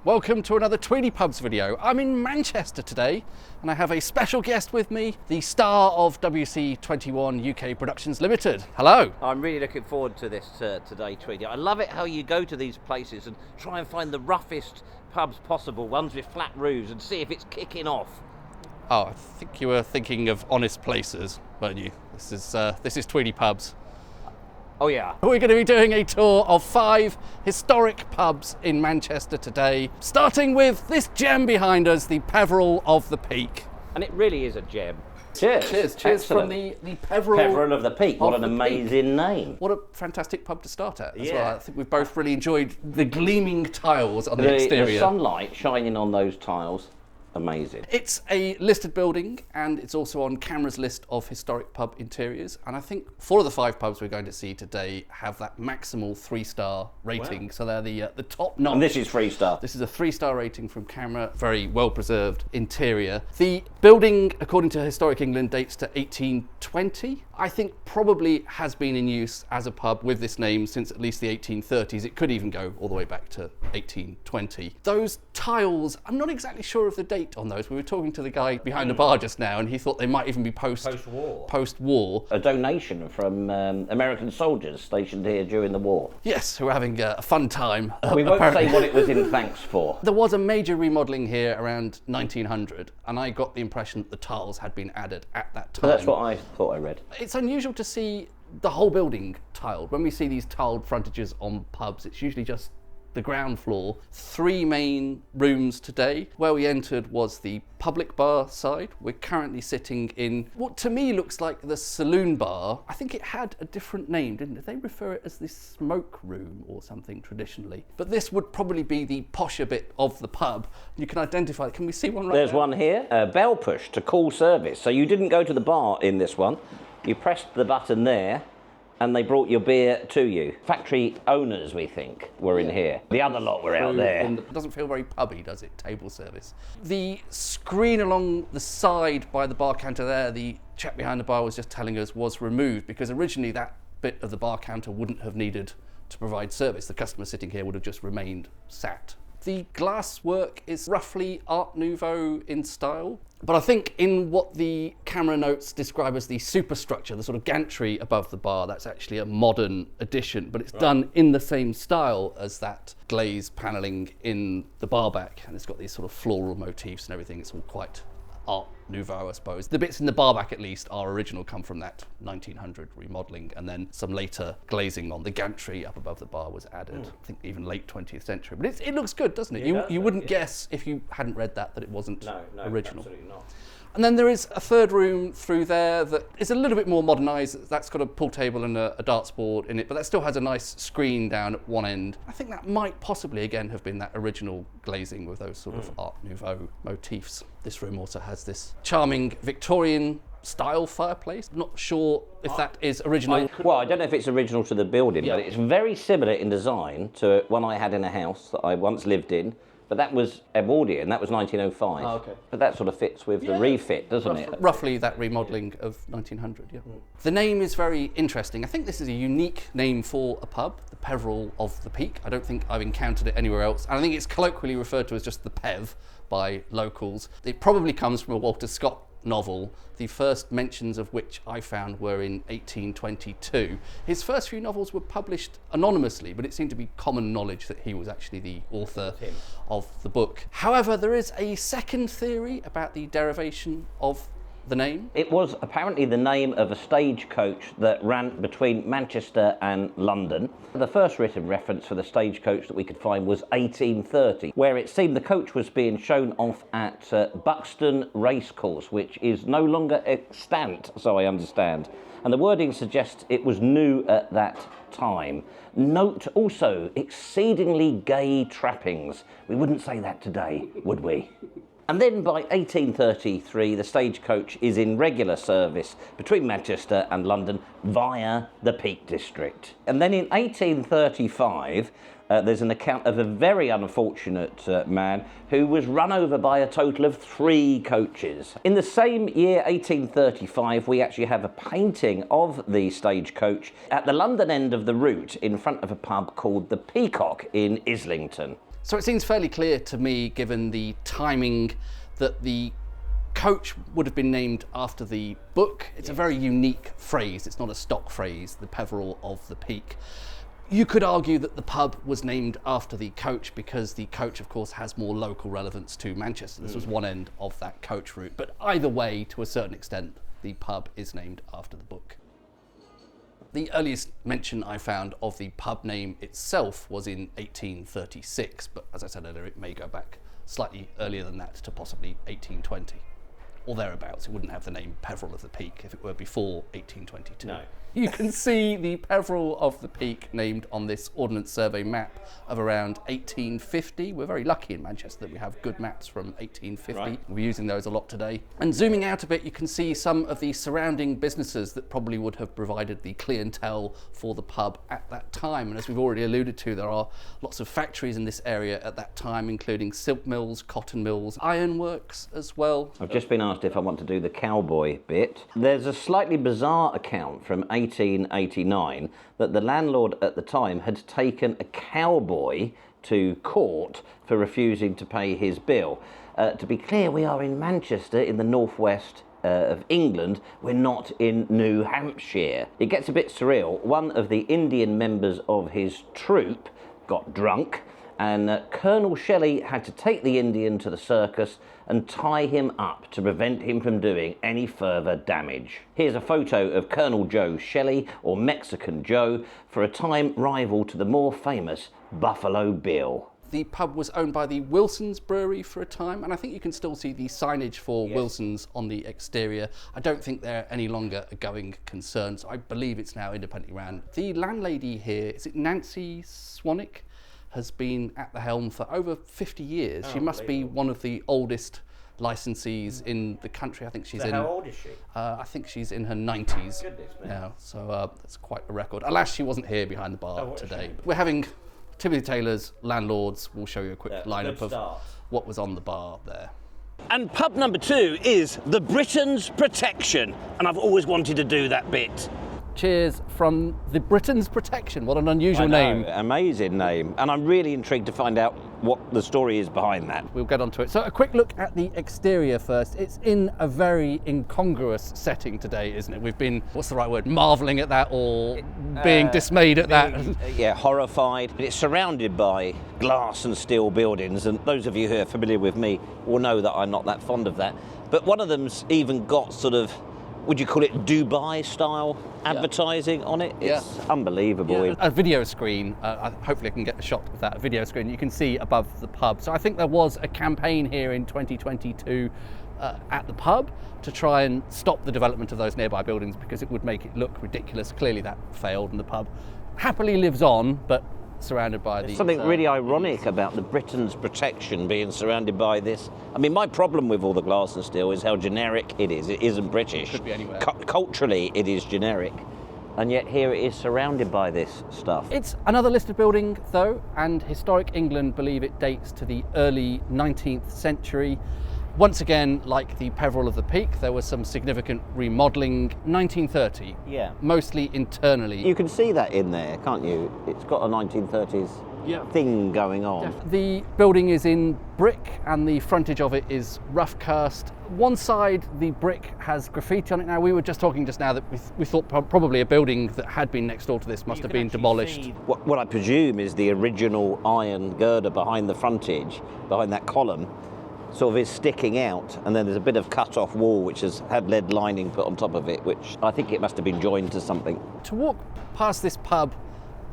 Welcome to another Tweedy Pubs video. I'm in Manchester today and I have a special guest with me, the star of WC21 UK Productions Limited. Hello. I'm really looking forward to this today, Tweedy. I love it how you go to these places and try and find the roughest pubs possible, ones with flat roofs, and see if it's kicking off. Oh, I think you were thinking of honest places, weren't you? This is Tweedy Pubs. Oh yeah. We're going to be doing a tour of 5 historic pubs in Manchester today, starting with this gem behind us, the Peveril of the Peak. And it really is a gem. Cheers from the Peveril. Peveril of the Peak, what an amazing name. What a fantastic pub to start at as Yeah. well. I think we've both really enjoyed the gleaming tiles on the exterior. The sunlight shining on those tiles, amazing. It's a listed building and it's also on CAMRA's list of historic pub interiors, and I think 4 of the 5 pubs we're going to see today have that maximal 3-star rating. Wow. So they're the top notch. And this is 3-star. This is a 3-star rating from CAMRA, very well preserved interior. The building, according to Historic England, dates to 1820. I think probably has been in use as a pub with this name since at least the 1830s. It could even go all the way back to 1820. Those tiles, I'm not exactly sure of the date on those. We were talking to the guy behind the bar just now and he thought they might even be post-war. A donation from American soldiers stationed here during the war. Yes, who were having a fun time. We won't say what it was in thanks for. There was a major remodelling here around 1900 and I got the impression that the tiles had been added at that time. That's what I thought I read. It's unusual to see the whole building tiled. When we see these tiled frontages on pubs, it's usually just the ground floor. 3 main rooms today. Where we entered was the public bar side. We're currently sitting in what to me looks like the saloon bar. I think it had a different name, didn't it? They refer it as the smoke room or something traditionally. But this would probably be the posher bit of the pub. You can identify it. Can we see one right There's now? one here, a bell push to call service. So you didn't go to the bar in this one. You pressed the button there and they brought your beer to you. Factory owners, we think, were in here. The other lot were out there. It doesn't feel very pubby, does it? Table service. The screen along the side by the bar counter there, the chap behind the bar was just telling us, was removed because originally that bit of the bar counter wouldn't have needed to provide service. The customer sitting here would have just remained sat. The glasswork is roughly Art Nouveau in style, but I think in what the CAMRA notes describe as the superstructure, the sort of gantry above the bar, that's actually a modern addition, but it's done in the same style as that glazed panelling in the bar back, and it's got these sort of floral motifs and everything. It's all quite Art Nouveau, I suppose. The bits in the bar back, at least, are original, come from that 1900 remodelling, and then some later glazing on the gantry up above the bar was added. I think even late 20th century. But it looks good, doesn't it? You wouldn't guess if you hadn't read that it wasn't original. Absolutely not. And then there is a third room through there that is a little bit more modernised. That's got a pool table and a darts board in it, but that still has a nice screen down at one end. I think that might possibly, again, have been that original glazing with those sort of Art Nouveau motifs. This room also has this charming Victorian style fireplace. Not sure if that is original. Well, I don't know if it's original to the building, Yeah. but it's very similar in design to one I had in a house that I once lived in. But that was Edwardian, that was 1905. Oh, okay. But that sort of fits with the refit, doesn't it? Roughly that remodelling of 1900, yeah. The name is very interesting. I think this is a unique name for a pub, the Peveril of the Peak. I don't think I've encountered it anywhere else. And I think it's colloquially referred to as just the Pev by locals. It probably comes from a Walter Scott novel, the first mentions of which I found were in 1822. His first few novels were published anonymously, but it seemed to be common knowledge that he was actually the author of the book. However, there is a second theory about the derivation of the name. It was apparently the name of a stagecoach that ran between Manchester and London. The first written reference for the stagecoach that we could find was 1830, where it seemed the coach was being shown off at Buxton Racecourse, which is no longer extant, so I understand. And the wording suggests it was new at that time. Note also exceedingly gay trappings. We wouldn't say that today, would we? And then by 1833, the stagecoach is in regular service between Manchester and London via the Peak District. And then in 1835, there's an account of a very unfortunate man who was run over by a total of 3 coaches. In the same year, 1835, we actually have a painting of the stagecoach at the London end of the route in front of a pub called the Peacock in Islington. So it seems fairly clear to me, given the timing, that the coach would have been named after the book. It's a very unique phrase. It's not a stock phrase, the Peveril of the Peak. You could argue that the pub was named after the coach because the coach, of course, has more local relevance to Manchester. This was one end of that coach route. But either way, to a certain extent, the pub is named after the book. The earliest mention I found of the pub name itself was in 1836, but as I said earlier, it may go back slightly earlier than that to possibly 1820, or thereabouts. It wouldn't have the name Peveril of the Peak if it were before 1822. No. You can see the Peveril of the Peak named on this Ordnance Survey map of around 1850. We're very lucky in Manchester that we have good maps from 1850. Right. We're using those a lot today. And zooming out a bit, you can see some of the surrounding businesses that probably would have provided the clientele for the pub at that time. And as we've already alluded to, there are lots of factories in this area at that time, including silk mills, cotton mills, ironworks as well. I've just been asked if I want to do the cowboy bit. There's a slightly bizarre account from 1889 that the landlord at the time had taken a cowboy to court for refusing to pay his bill. To be clear, we are in Manchester in the northwest of England. We're not in New Hampshire. It gets a bit surreal. One of the Indian members of his troop got drunk, and Colonel Shelley had to take the Indian to the circus and tie him up to prevent him from doing any further damage. Here's a photo of Colonel Joe Shelley, or Mexican Joe, for a time rival to the more famous Buffalo Bill. The pub was owned by the Wilson's Brewery for a time, and I think you can still see the signage for Wilson's on the exterior. I don't think they're any longer a going concern, so I believe it's now independently ran. The landlady here, is it Nancy Swanwick, has been at the helm for over 50 years. She must be one of the oldest licensees in the country. I think she's How old is she? I think she's in her 90s now, so that's quite a record. Alas, she wasn't here behind the bar today. We're having Timothy Taylor's Landlords. We'll show you a quick lineup of what was on the bar there. And pub number 2 is the Briton's Protection, and I've always wanted to do that bit. Cheers from the Briton's Protection. What an unusual name. Amazing name. And I'm really intrigued to find out what the story is behind that. We'll get onto it. So a quick look at the exterior first. It's in a very incongruous setting today, isn't it? We've been, what's the right word, marvelling at that, or being dismayed at that. Yeah, horrified. It's surrounded by glass and steel buildings, and those of you who are familiar with me will know that I'm not that fond of that. But one of them's even got sort of, would you call it Dubai style advertising on it? It's unbelievable. Yeah, a video screen, hopefully I can get a shot of that video screen, you can see above the pub. So I think there was a campaign here in 2022 at the pub to try and stop the development of those nearby buildings because it would make it look ridiculous. Clearly that failed, and the pub happily lives on, but surrounded by There's something really ironic about the Britain's Protection being surrounded by this. I mean, my problem with all the glass and steel is how generic it is. It isn't British. Could be anywhere. Culturally, it is generic. And yet here it is surrounded by this stuff. It's another listed building, though, and Historic England believe it dates to the early 19th century. Once again, like the Peveril of the Peak, there was some significant remodelling. 1930, mostly internally. You can see that in there, can't you? It's got a 1930s thing going on. The building is in brick, and the frontage of it is rough cast. One side, the brick has graffiti on it. Now, we were just talking just now that we thought probably a building that had been next door to this must have been demolished. What I presume is the original iron girder behind the frontage, behind that column, sort of is sticking out, and then there's a bit of cut-off wall which has had lead lining put on top of it, which I think it must have been joined to something. To walk past this pub,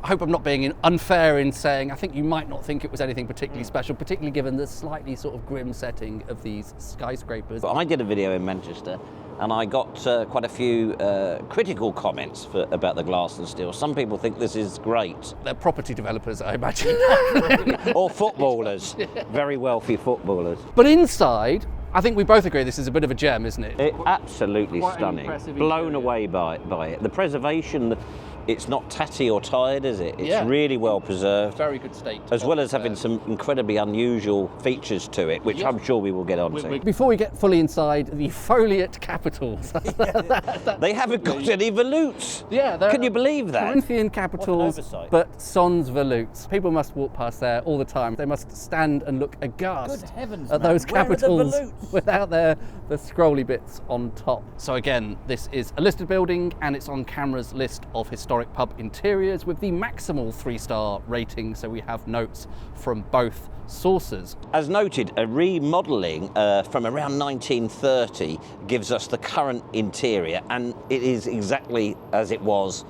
I hope I'm not being unfair in saying I think you might not think it was anything particularly special, particularly given the slightly sort of grim setting of these skyscrapers. But I did a video in Manchester, and I got quite a few critical comments about the glass and steel. Some people think this is great. They're property developers, I imagine. Or footballers, very wealthy footballers. But inside, I think we both agree this is a bit of a gem, isn't it? Absolutely stunning. Blown away by it. The preservation, it's not tatty or tired, is it? It's Yeah. really well preserved. Very good state. As well as having some incredibly unusual features to it, which Yeah. I'm sure we will get onto. Before we get fully inside, the foliate capitals. They haven't got any volutes. Yeah, Can you believe that? Corinthian capitals, oversight. but sans volutes. People must walk past there all the time. They must stand and look aghast Good heavens, at man. those Where are the capitals volutes? without the scrolly bits on top. So again, this is a listed building and it's on CAMRA's list of historic pub interiors with the maximal 3-star rating, so we have notes from both sources. As noted, a remodelling from around 1930 gives us the current interior, and it is exactly as it was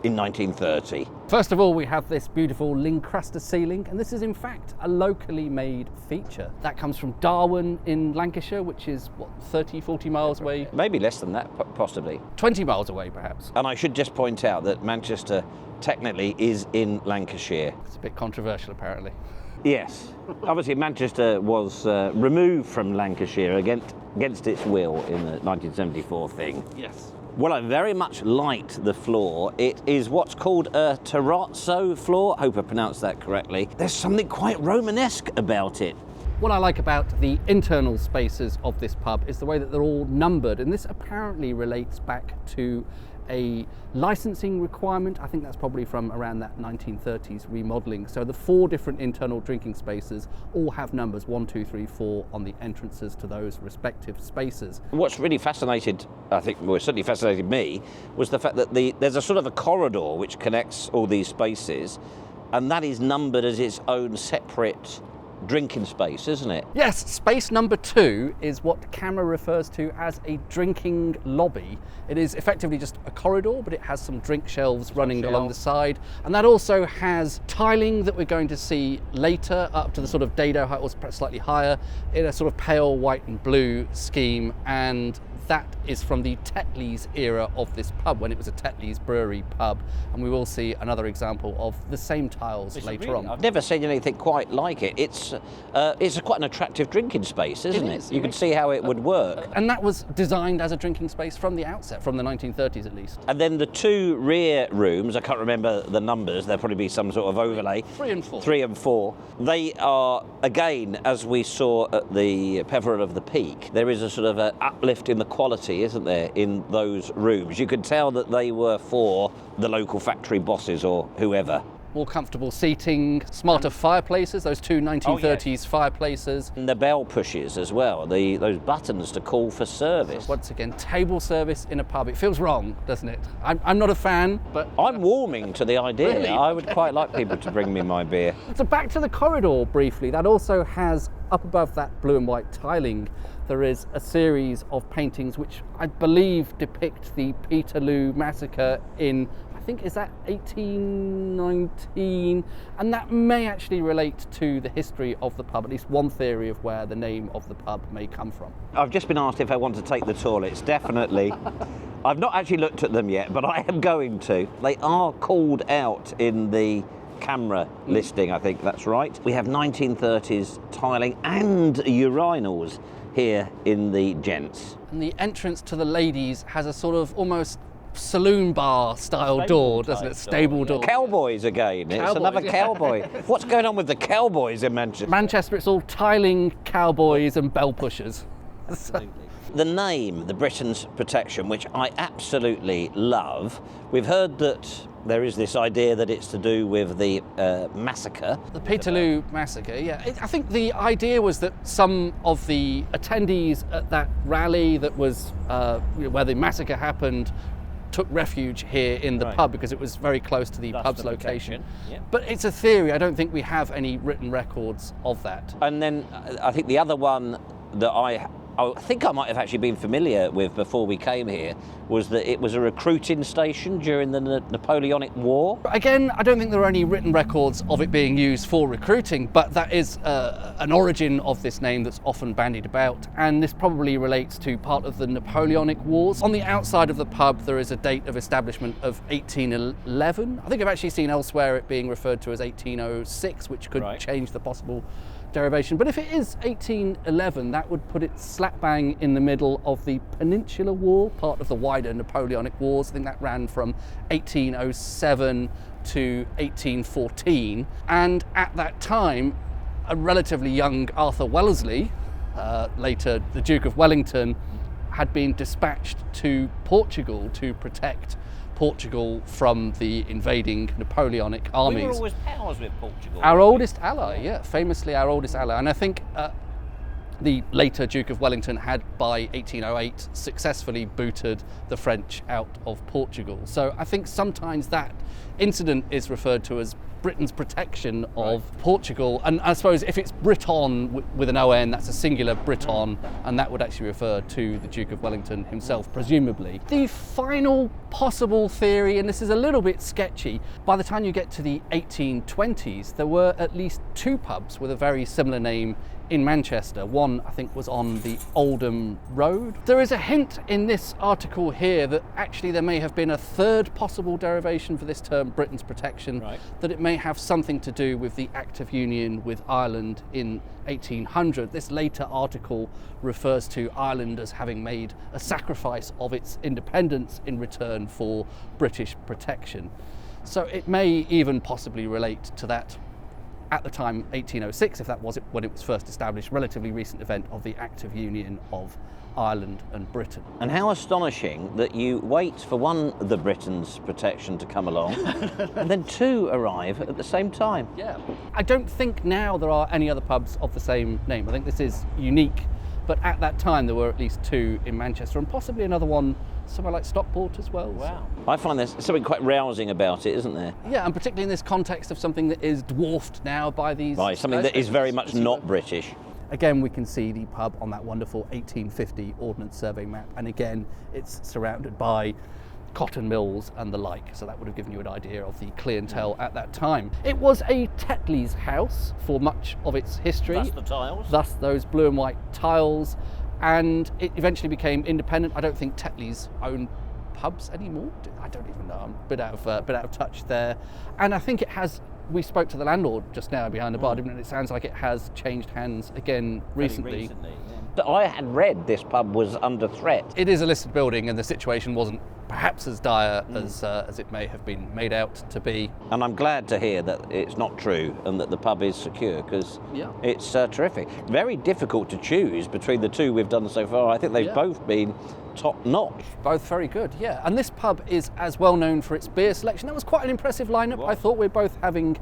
in 1930. First of all, we have this beautiful Lincruster ceiling, and this is in fact a locally made feature. That comes from Darwen in Lancashire, which is, 30, 40 miles away? Maybe less than that, possibly. 20 miles away, perhaps. And I should just point out that Manchester technically is in Lancashire. It's a bit controversial, apparently. Yes. Obviously, Manchester was removed from Lancashire against its will in the 1974 thing. Yes. Well, I very much liked the floor. It is what's called a terrazzo floor. I hope I pronounced that correctly. There's something quite Romanesque about it. What I like about the internal spaces of this pub is the way that they're all numbered, and this apparently relates back to a licensing requirement. I think that's probably from around that 1930s remodelling. So the 4 different internal drinking spaces all have numbers 1, 2, 3, 4 on the entrances to those respective spaces. What's really fascinated, I think, well, certainly fascinated me, was the fact that there's a sort of a corridor which connects all these spaces, and that is numbered as its own separate drinking space, isn't it? Yes, space number 2 is what CAMRA refers to as a drinking lobby. It is effectively just a corridor, but it has some drink shelves running along the side. And that also has tiling that we're going to see later, up to the sort of dado height, or perhaps slightly higher, in a sort of pale white and blue scheme. And that is from the Tetley's era of this pub, when it was a Tetley's brewery pub. And we will see another example of the same tiles later on. I've never seen anything quite like it. It's quite an attractive drinking space, isn't it? It is. You can see how it would work. And that was designed as a drinking space from the outset, from the 1930s at least. And then the 2 rear rooms, I can't remember the numbers, there'll probably be some sort of overlay. 3 and 4. 3 and 4. They are, again, as we saw at the Peveril of the Peak, there is a sort of an uplift in the quality, isn't there, in those rooms. You could tell that they were for the local factory bosses or whoever. More comfortable seating, smarter fireplaces, those 2 1930s fireplaces. And the bell pushes as well, those buttons to call for service. Once again, table service in a pub. It feels wrong, doesn't it? I'm not a fan, but... I'm warming to the idea. Really? I would quite like people to bring me my beer. So back to the corridor briefly, that also has, up above that blue and white tiling, there is a series of paintings which I believe depict the Peterloo massacre in, I think, is that 1819? And that may actually relate to the history of the pub, at least one theory of where the name of the pub may come from. I've just been asked if I want to take the toilets. Definitely. I've not actually looked at them yet, but I am going to. They are called out in the CAMRA listing, I think that's right. We have 1930s tiling and urinals here in the gents. And the entrance to the ladies has a sort of almost saloon bar style door, doesn't it? Stable door. Cowboys again. It's Cowboys, another yeah. cowboy. What's going on with the cowboys in Manchester? Manchester, it's all tiling, cowboys and bell pushers. The name, the Britain's Protection, which I absolutely love. We've heard that there is this idea that it's to do with the massacre. The Peterloo massacre, yeah. I think the idea was that some of the attendees at that rally that was where the massacre happened took refuge here in the pub because it was very close to the pub's location. Yeah. But it's a theory. I don't think we have any written records of that. And then I think the other one that I think I might have actually been familiar with before we came here was that it was a recruiting station during the Napoleonic War. Again, I don't think there are any written records of it being used for recruiting, but that is an origin of this name that's often bandied about, and this probably relates to part of the Napoleonic Wars. On the outside of the pub, there is a date of establishment of 1811. I think I've actually seen elsewhere it being referred to as 1806, which could change the possible derivation, but if it is 1811, that would put it slap bang in the middle of the Peninsular War, part of the wider Napoleonic Wars. I think that ran from 1807 to 1814, and at that time, a relatively young Arthur Wellesley, later the Duke of Wellington, had been dispatched to Portugal to protect Portugal from the invading Napoleonic armies. We were always pals with Portugal. Our oldest ally, yeah, famously our oldest ally. And I think the later Duke of Wellington had, by 1808, successfully booted the French out of Portugal. So I think sometimes that incident is referred to as Britain's protection of Portugal. And I suppose if it's Briton with an O-N, that's a singular Briton, and that would actually refer to the Duke of Wellington himself, presumably. The final possible theory, and this is a little bit sketchy, by the time you get to the 1820s, there were at least 2 pubs with a very similar name in Manchester. One, I think, was on the Oldham Road. There is a hint in this article here that actually there may have been a third possible derivation for this term, Britain's protection, that it may have something to do with the Act of Union with Ireland in 1800. This later article refers to Ireland as having made a sacrifice of its independence in return for British protection. So it may even possibly relate to that, at the time 1806, if that was it when it was first established, relatively recent event of the Act of Union of Ireland and Britain. And how astonishing that you wait for one of the Britain's protection to come along and then 2 arrive at the same time. Yeah. I don't think now there are any other pubs of the same name. I think this is unique, but at that time there were at least 2 in Manchester, and possibly another one somewhere like Stockport as well. Wow. I find there's something quite rousing about it, isn't there? Yeah, and particularly in this context of something that is dwarfed now by these... Right, something that is very much not British. Again, we can see the pub on that wonderful 1850 Ordnance Survey map, and again, it's surrounded by cotton mills and the like, so that would have given you an idea of the clientele at that time. It was a Tetley's house for much of its history. Thus the tiles. Thus those blue and white tiles, and it eventually became independent. I don't think Tetley's own pubs anymore. I don't even know. I'm a bit out of touch there. And I think it has. We spoke to the landlord just now behind the bar, didn't it? It sounds like it has changed hands again recently. I had read this pub was under threat. It is a listed building, and the situation wasn't perhaps as dire as it may have been made out to be. And I'm glad to hear that it's not true and that the pub is secure, because it's terrific. Very difficult to choose between the 2 we've done so far. I think they've both been top notch. Both very good, yeah. And this pub is as well known for its beer selection. That was quite an impressive lineup. I thought we're both having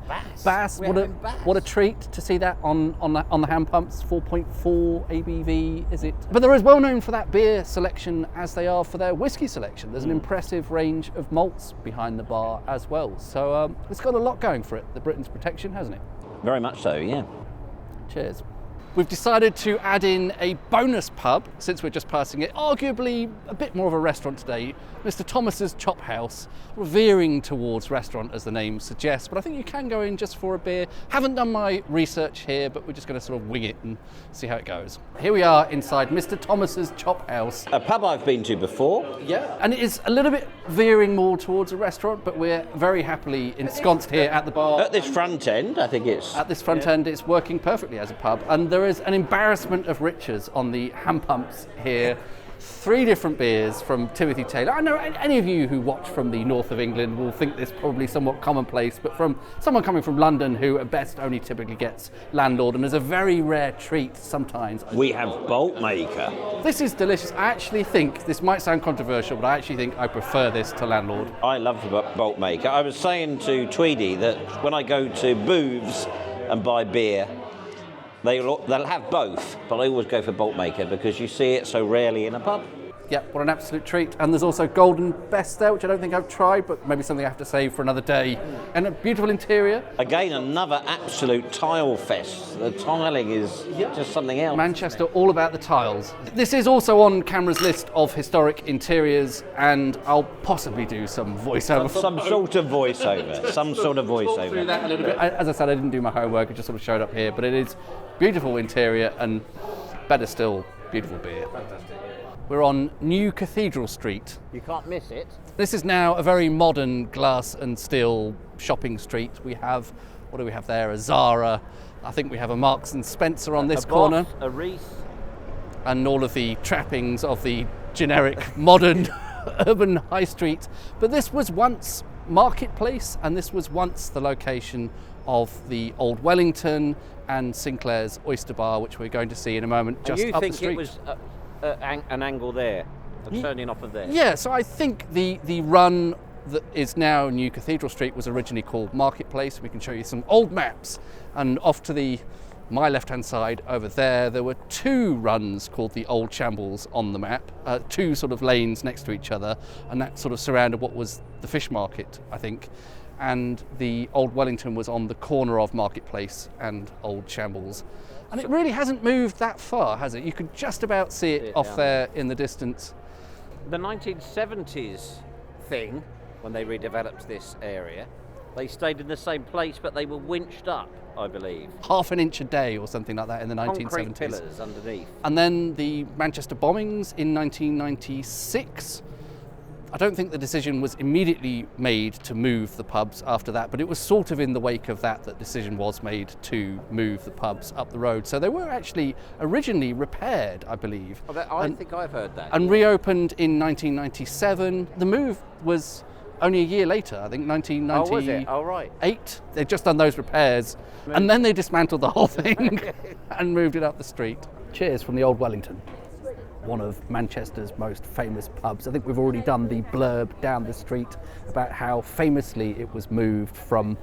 Bass. What a treat to see that on the hand pumps. 4.4 ABV, is it? But they're as well known for that beer selection as they are for their whiskey selection. There's an impressive range of malts behind the bar as well. So it's got a lot going for it, the Britain's protection, hasn't it? Very much so, yeah. Cheers. We've decided to add in a bonus pub, since we're just passing it, arguably a bit more of a restaurant today, Mr. Thomas's Chop House, veering towards restaurant as the name suggests, but I think you can go in just for a beer. Haven't done my research here, but we're just going to sort of wing it and see how it goes. Here we are inside Mr. Thomas's Chop House. A pub I've been to before. Yeah, and it is a little bit veering more towards a restaurant, but we're very happily ensconced here at the bar. At this front end, I think it's... At this front end, it's working perfectly as a pub, and there is an embarrassment of riches on the hand pumps here. 3 different beers from Timothy Taylor. I know any of you who watch from the north of England will think this probably somewhat commonplace, but from someone coming from London who at best only typically gets Landlord, and as a very rare treat sometimes. We have Boltmaker. This is delicious. I actually think, this might sound controversial, but I actually think I prefer this to Landlord. I love Boltmaker. I was saying to Tweedy that when I go to booths and buy beer, they'll have both, but I always go for Boltmaker because you see it so rarely in a pub. Yeah, what an absolute treat. And there's also Golden Best there, which I don't think I've tried, but maybe something I have to save for another day. And a beautiful interior. Again, another absolute tile fest. The tiling is just something else. Manchester, all about the tiles. This is also on CAMRA's list of historic interiors, and I'll possibly do some voiceover. Some sort of voiceover. Some sort of voiceover. Through that a little bit. As I said, I didn't do my homework. It just sort of showed up here, but it is beautiful interior and, better still, beautiful beer. Fantastic. We're on New Cathedral Street. You can't miss it. This is now a very modern glass and steel shopping street. We have What do we have there? A Zara. I think we have a Marks and Spencer on this a corner. Boss, a Reese. And all of the trappings of the generic modern urban high street. But this was once Marketplace, and this was once the location of the Old Wellington and Sinclair's Oyster Bar, which we're going to see in a moment just up the street. You think it was an angle there, turning off of there? Yeah, so I think the run that is now New Cathedral Street was originally called Marketplace. We can show you some old maps, and off to my left-hand side over there were two runs called the Old Shambles on the map, two sort of lanes next to each other, and that sort of surrounded what was the fish market, I think. And the Old Wellington was on the corner of Marketplace and Old Shambles. And it really hasn't moved that far, has it? You could just about see it off there in the distance. The 1970s thing, when they redeveloped this area, they stayed in the same place, but they were winched up, I believe. Half an inch a day or something like that in the 1970s. Concrete pillars underneath. And then the Manchester bombings in 1996. I don't think the decision was immediately made to move the pubs after that, but it was sort of in the wake of that decision was made to move the pubs up the road. So they were actually originally repaired, I believe. I think I've heard that. And reopened in 1997. The move was only a year later, I think 1998. Oh, was it? Oh, right. They'd just done those repairs, and then they dismantled the whole thing and moved it up the street. Cheers from the Old Wellington, one of Manchester's most famous pubs. I think we've already done the blurb down the street about how famously it was moved from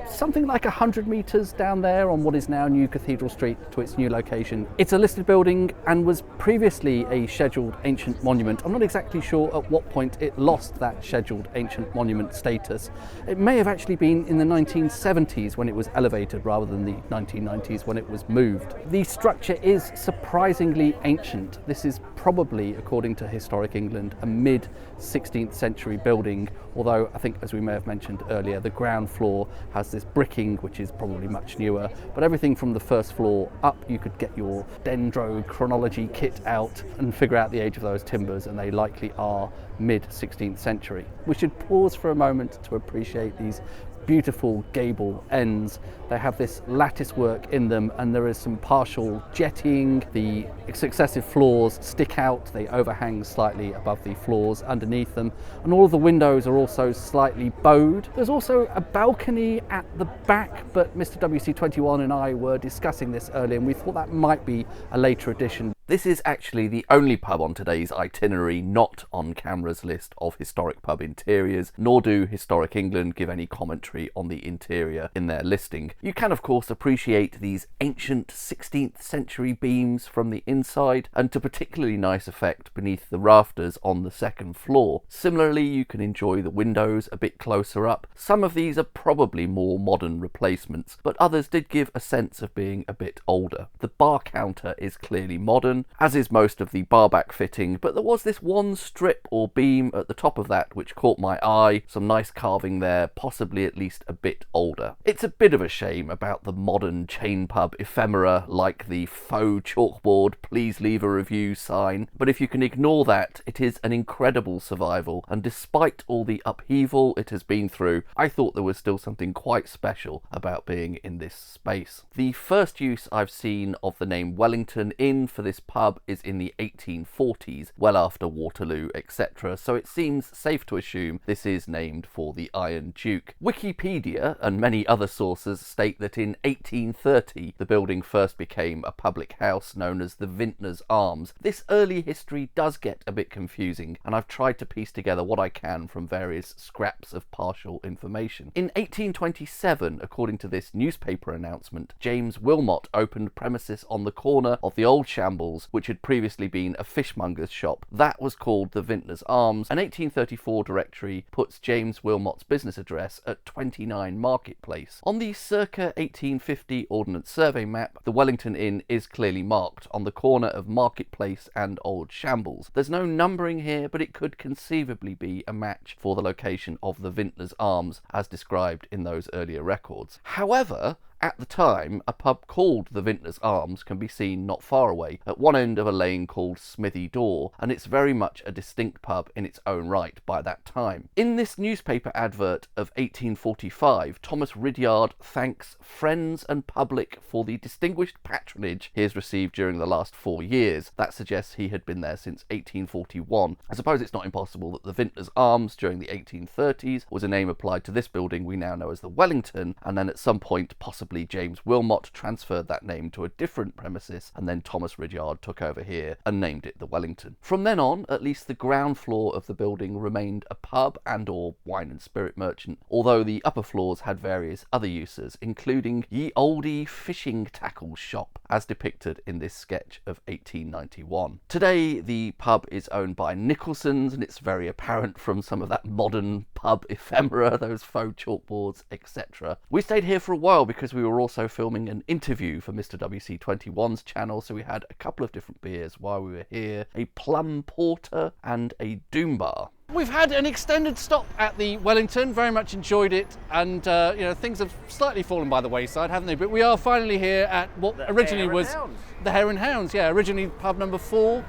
something like 100 metres down there on what is now New Cathedral Street to its new location. It's a listed building and was previously a scheduled ancient monument. I'm not exactly sure at what point it lost that scheduled ancient monument status. It may have actually been in the 1970s when it was elevated rather than the 1990s when it was moved. The structure is surprisingly ancient. This is probably, according to Historic England, a mid-16th century building, although I think, as we may have mentioned earlier, the ground floor has this bricking which is probably much newer, but everything from the first floor up, you could get your dendrochronology kit out and figure out the age of those timbers, and they likely are mid-16th century. We should pause for a moment to appreciate these beautiful gable ends. They have this lattice work in them, and there is some partial jettying. The successive floors stick out, they overhang slightly above the floors underneath them, and all of the windows are also slightly bowed. There's also a balcony at the back, but Mr. WC21 and I were discussing this earlier, and we thought that might be a later addition. This is actually the only pub on today's itinerary not on CAMRA's list of historic pub interiors, nor do Historic England give any commentary on the interior in their listing. You can of course appreciate these ancient 16th century beams from the inside, and to particularly nice effect beneath the rafters on the second floor. Similarly, you can enjoy the windows a bit closer up. Some of these are probably more modern replacements, but others did give a sense of being a bit older. The bar counter is clearly modern, as is most of the barback fitting, but there was this one strip or beam at the top of that which caught my eye. Some nice carving there, possibly at least a bit older. It's a bit of a shame about the modern chain pub ephemera like the faux chalkboard "please leave a review" sign, but if you can ignore that, it is an incredible survival, and despite all the upheaval it has been through, I thought there was still something quite special about being in this space. The first use I've seen of the name Wellington Inn for this pub is in the 1840s, well after Waterloo, etc., so it seems safe to assume this is named for the Iron Duke. Wikipedia and many other sources state that in 1830 the building first became a public house known as the Vintners Arms. This early history does get a bit confusing, and I've tried to piece together what I can from various scraps of partial information. In 1827, according to this newspaper announcement, James Wilmot opened premises on the corner of the Old Shambles, which had previously been a fishmonger's shop. That was called the Vintners Arms. An 1834 directory puts James Wilmot's business address at 29 Marketplace. On the circa 1850 Ordnance Survey map, the Wellington Inn is clearly marked on the corner of Marketplace and Old Shambles. There's no numbering here, but it could conceivably be a match for the location of the Vintners Arms as described in those earlier records. However, At the time, a pub called the Vintners Arms can be seen not far away, at one end of a lane called Smithy Door, and it's very much a distinct pub in its own right by that time. In this newspaper advert of 1845, Thomas Ridyard thanks friends and public for the distinguished patronage he has received during the last 4 years. That suggests he had been there since 1841. I suppose it's not impossible that the Vintners Arms during the 1830s was a name applied to this building we now know as the Wellington, and then at some point possibly James Wilmot transferred that name to a different premises, and then Thomas Ridyard took over here and named it the Wellington. From then on, at least the ground floor of the building remained a pub and or wine and spirit merchant, although the upper floors had various other uses, including ye oldie fishing tackle shop, as depicted in this sketch of 1891. Today, the pub is owned by Nicholson's, and it's very apparent from some of that modern pub ephemera, those faux chalkboards, etc. We stayed here for a while because we were also filming an interview for Mr. WC21's channel, so we had a couple of different beers while we were here, a plum porter and a doom bar. We've had an extended stop at the Wellington, very much enjoyed it, and things have slightly fallen by the wayside, haven't they? But we are finally here at what originally was the Hare and Hounds, originally pub number 4.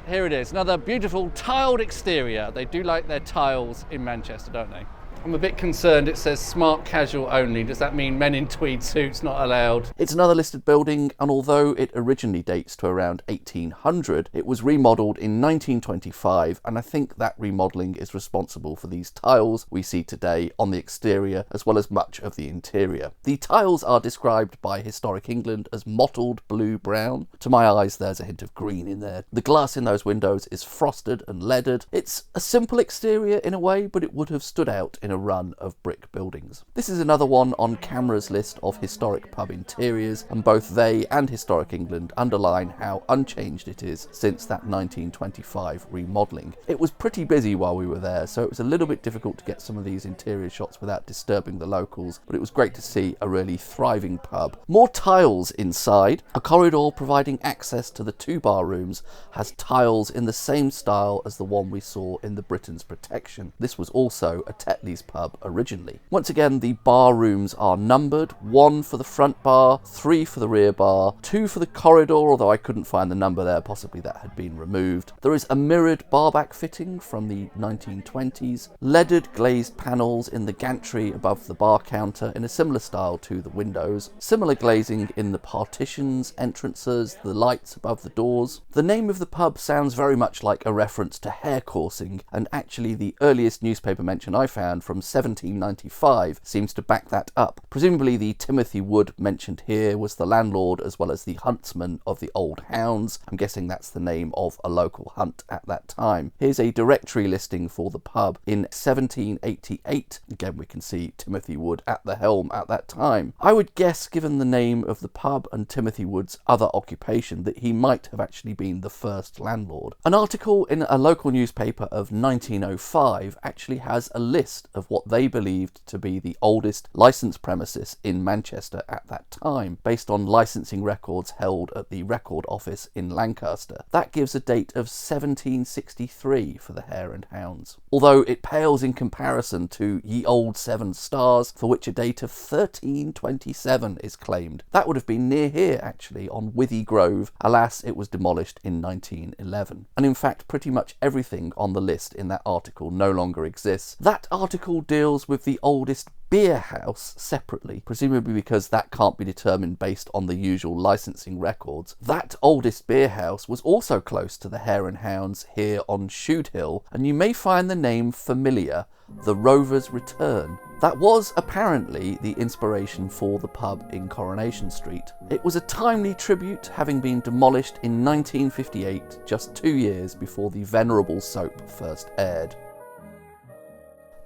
Here it is, another beautiful tiled exterior. They do like their tiles in Manchester, don't they? I'm a bit concerned it says smart casual only. Does that mean men in tweed suits not allowed? It's another listed building, and although it originally dates to around 1800, it was remodelled in 1925, and I think that remodelling is responsible for these tiles we see today on the exterior as well as much of the interior. The tiles are described by Historic England as mottled blue-brown. To my eyes there's a hint of green in there. The glass in those windows is frosted and leaded. It's a simple exterior in a way, but it would have stood out in a run of brick buildings. This is another one on CAMRA's list of historic pub interiors, and both they and Historic England underline how unchanged it is since that 1925 remodelling. It was pretty busy while we were there, so it was a little bit difficult to get some of these interior shots without disturbing the locals, but it was great to see a really thriving pub. More tiles inside. A corridor providing access to the 2 bar rooms has tiles in the same style as the one we saw in the Briton's Protection. This was also a Tetley's pub originally. Once again, the bar rooms are numbered, 1 for the front bar, 3 for the rear bar, 2 for the corridor, although I couldn't find the number there, possibly that had been removed. There is a mirrored barback fitting from the 1920s, leaded glazed panels in the gantry above the bar counter in a similar style to the windows, similar glazing in the partitions, entrances, the lights above the doors. The name of the pub sounds very much like a reference to hare coursing, and actually the earliest newspaper mention I found from 1795 seems to back that up. Presumably the Timothy Wood mentioned here was the landlord as well as the huntsman of the Old Hounds. I'm guessing that's the name of a local hunt at that time. Here's a directory listing for the pub in 1788. Again, we can see Timothy Wood at the helm at that time. I would guess, given the name of the pub and Timothy Wood's other occupation, that he might have actually been the first landlord. An article in a local newspaper of 1905 actually has a list of what they believed to be the oldest licensed premises in Manchester at that time, based on licensing records held at the Record Office in Lancaster. That gives a date of 1763 for the Hare and Hounds, although it pales in comparison to Ye Old Seven Stars, for which a date of 1327 is claimed. That would have been near here actually, on Withy Grove. Alas, it was demolished in 1911. And in fact, pretty much everything on the list in that article no longer exists. That article deals with the oldest beer house separately, presumably because that can't be determined based on the usual licensing records. That oldest beer house was also close to the Hare and Hounds here on Shude Hill, and you may find the name familiar, the Rover's Return. That was apparently the inspiration for the pub in Coronation Street. It was a timely tribute, having been demolished in 1958, just 2 years before the venerable soap first aired.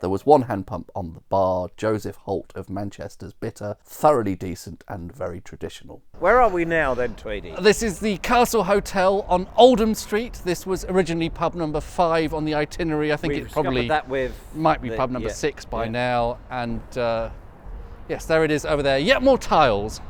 There was one hand pump on the bar, Joseph Holt of Manchester's Bitter, thoroughly decent and very traditional. Where are we now then, Tweedy? This is the Castle Hotel on Oldham Street. This was originally pub number 5 on the itinerary. I think it probably might be pub number 6 by now. And yes, there it is over there. Yet more tiles.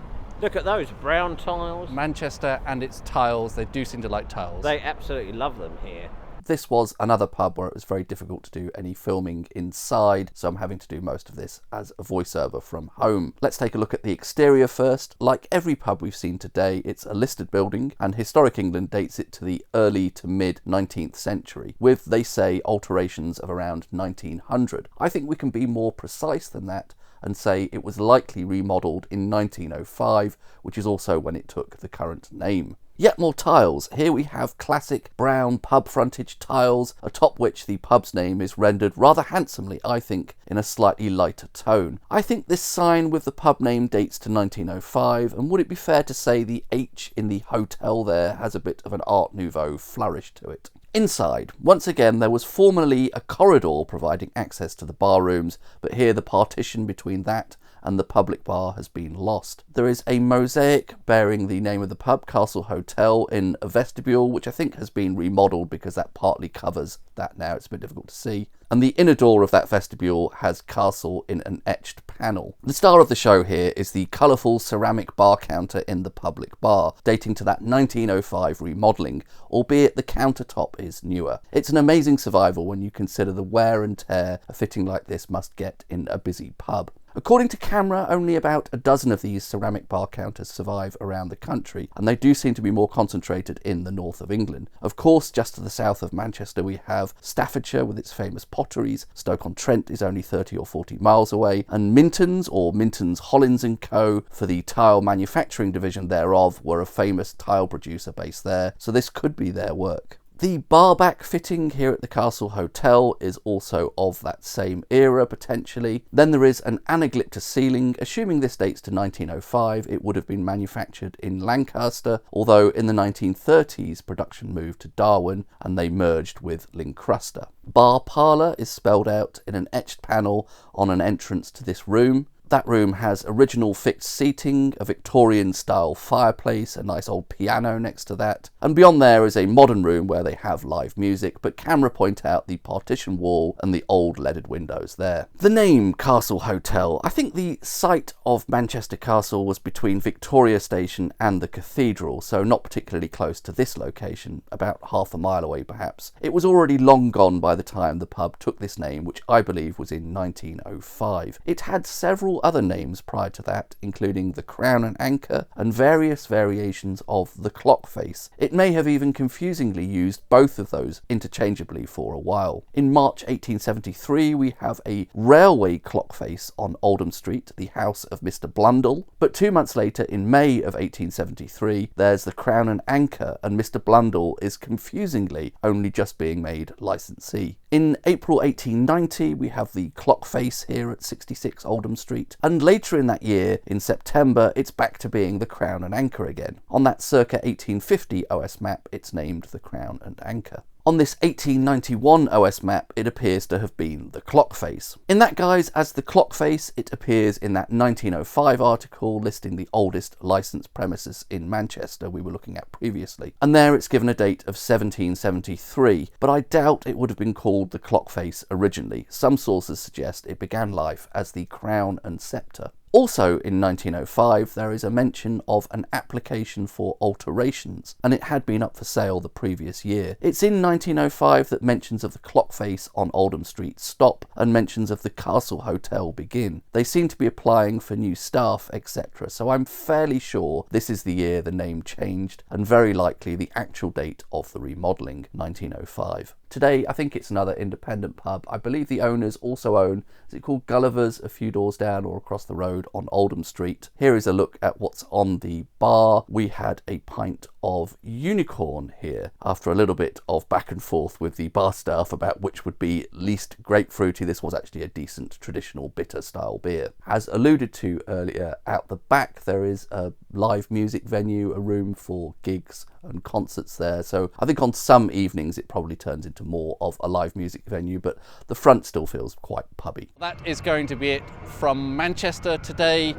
Look at those brown tiles. Manchester and its tiles. They do seem to like tiles. They absolutely love them here. This was another pub where it was very difficult to do any filming inside, so I'm having to do most of this as a voiceover from home. Let's take a look at the exterior first. Like every pub we've seen today, it's a listed building, and Historic England dates it to the early to mid 19th century, with, they say, alterations of around 1900. I think we can be more precise than that and say it was likely remodelled in 1905, which is also when it took the current name. Yet more tiles. Here we have classic brown pub frontage tiles, atop which the pub's name is rendered rather handsomely, I think, in a slightly lighter tone. I think this sign with the pub name dates to 1905, and would it be fair to say the H in the hotel there has a bit of an Art Nouveau flourish to it? Inside, once again, there was formerly a corridor providing access to the bar rooms, but here the partition between that and the public bar has been lost. There is a mosaic bearing the name of the pub, Castle Hotel, in a vestibule, which I think has been remodelled because that partly covers that now. It's a bit difficult to see. And the inner door of that vestibule has Castle in an etched panel. The star of the show here is the colourful ceramic bar counter in the public bar, dating to that 1905 remodelling, albeit the countertop is newer. It's an amazing survival when you consider the wear and tear a fitting like this must get in a busy pub. According to CAMRA, only about a dozen of these ceramic bar counters survive around the country, and they do seem to be more concentrated in the north of England. Of course, just to the south of Manchester we have Staffordshire with its famous potteries, Stoke-on-Trent is only 30 or 40 miles away, and Minton's, or Minton's Hollins & Co. for the tile manufacturing division thereof, were a famous tile producer based there, so this could be their work. The barback fitting here at the Castle Hotel is also of that same era, potentially. Then there is an anaglyptus ceiling. Assuming this dates to 1905, it would have been manufactured in Lancaster, although in the 1930s production moved to Darwin and they merged with Lincruster. Bar parlour is spelled out in an etched panel on an entrance to this room. That room has original fixed seating, a Victorian-style fireplace, a nice old piano next to that, and beyond there is a modern room where they have live music, but CAMRA point out the partition wall and the old leaded windows there. The name Castle Hotel. I think the site of Manchester Castle was between Victoria Station and the Cathedral, so not particularly close to this location, about half a mile away perhaps. It was already long gone by the time the pub took this name, which I believe was in 1905. It had several other names prior to that, including the Crown and Anchor and various variations of the Clock Face. It may have even confusingly used both of those interchangeably for a while. In March 1873 we have a railway clock face on Oldham Street, the house of Mr. Blundell, but 2 months later in May of 1873 there's the Crown and Anchor, and Mr. Blundell is confusingly only just being made licensee. In April 1890 we have the clock face here at 66 Oldham Street, and later in that year, in September, it's back to being the Crown and Anchor again. On that circa 1850 OS map, it's named the Crown and Anchor. On this 1891 OS map, it appears to have been the Clock Face. In that guise, as the Clock Face, it appears in that 1905 article listing the oldest licensed premises in Manchester we were looking at previously. And there it's given a date of 1773, but I doubt it would have been called the Clock Face originally. Some sources suggest it began life as the Crown and Sceptre. Also in 1905 there is a mention of an application for alterations, and it had been up for sale the previous year. It's in 1905 that mentions of the clock face on Oldham Street stop and mentions of the Castle Hotel begin. They seem to be applying for new staff, etc., so I'm fairly sure this is the year the name changed, and very likely the actual date of the remodelling, 1905. Today I think it's another independent pub. I believe the owners also own, is it called Gulliver's, a few doors down or across the road on Oldham Street. Here is a look at what's on the bar. We had a pint of unicorn here after a little bit of back and forth with the bar staff about which would be least grapefruity. This was actually a decent traditional bitter style beer. As alluded to earlier, out the back there is a live music venue, a room for gigs and concerts there, so I think on some evenings it probably turns into more of a live music venue, but the front still feels quite pubby. That is going to be it from Manchester today.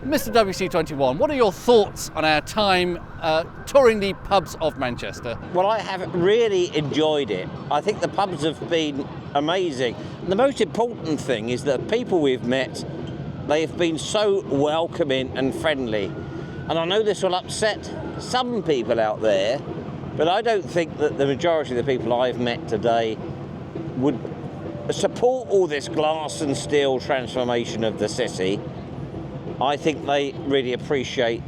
Mr. WC21, what are your thoughts on our time touring the pubs of Manchester? Well, I have really enjoyed it. I think the pubs have been amazing. The most important thing is that the people we've met, they have been so welcoming and friendly. And I know this will upset some people out there, But I don't think that the majority of the people I've met today would support all this glass and steel transformation of the city. I think they really appreciate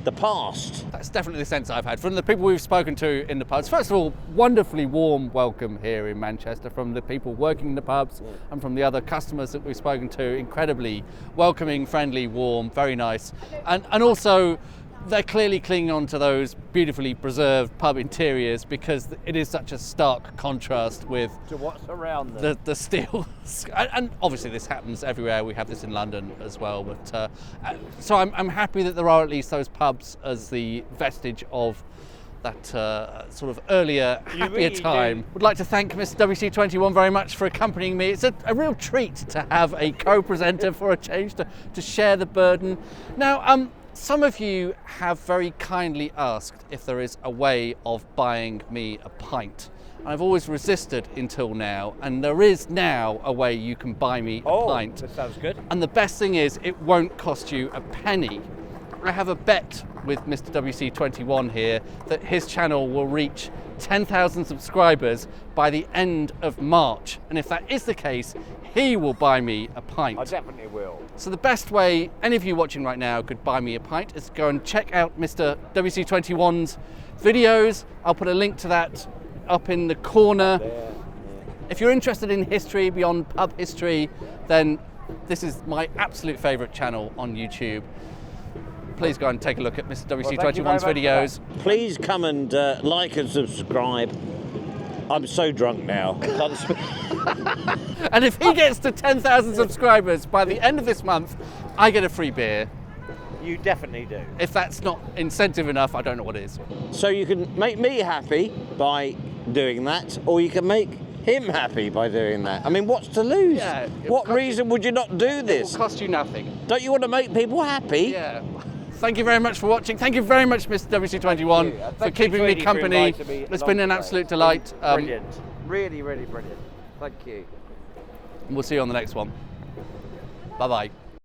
the past. That's definitely the sense I've had from the people we've spoken to in the pubs. First of all, wonderfully warm welcome here in Manchester from the people working in the pubs and from the other customers that we've spoken to. Incredibly welcoming, friendly, warm, very nice. And also, they're clearly clinging on to those beautifully preserved pub interiors because it is such a stark contrast with To what's around them. the steel. And obviously this happens everywhere. We have this in London as well. But so I'm happy that there are at least those pubs as the vestige of that sort of earlier, happier really time. Would like to thank Mr. WC21 very much for accompanying me. It's a real treat to have a co-presenter for a change, to share the burden. Now, some of you have very kindly asked if there is a way of buying me a pint. I've always resisted until now, and there is now a way you can buy me a pint. That sounds good. And the best thing is, it won't cost you a penny. I have a bet with Mr. WC21 here that his channel will reach 10,000 subscribers by the end of March. And if that is the case, he will buy me a pint. I definitely will. So the best way any of you watching right now could buy me a pint is to go and check out Mr. WC21's videos. I'll put a link to that up in the corner. If you're interested in history beyond pub history, then this is my absolute favourite channel on YouTube. Please go and take a look at Mr. WC21's videos. Please come and like and subscribe. I'm so drunk now. And if he gets to 10,000 subscribers by the end of this month, I get a free beer. You definitely do. If that's not incentive enough, I don't know what is. So you can make me happy by doing that, or you can make him happy by doing that. I mean, what's to lose? Yeah, what reason would you not do It this? will cost you nothing. Don't you want to make people happy? Yeah. Thank you very much for watching. Thank you very much, Mr. WC21, for keeping me company. It's been an absolute delight. Brilliant. Really, really brilliant. Thank you. We'll see you on the next one. Bye-bye.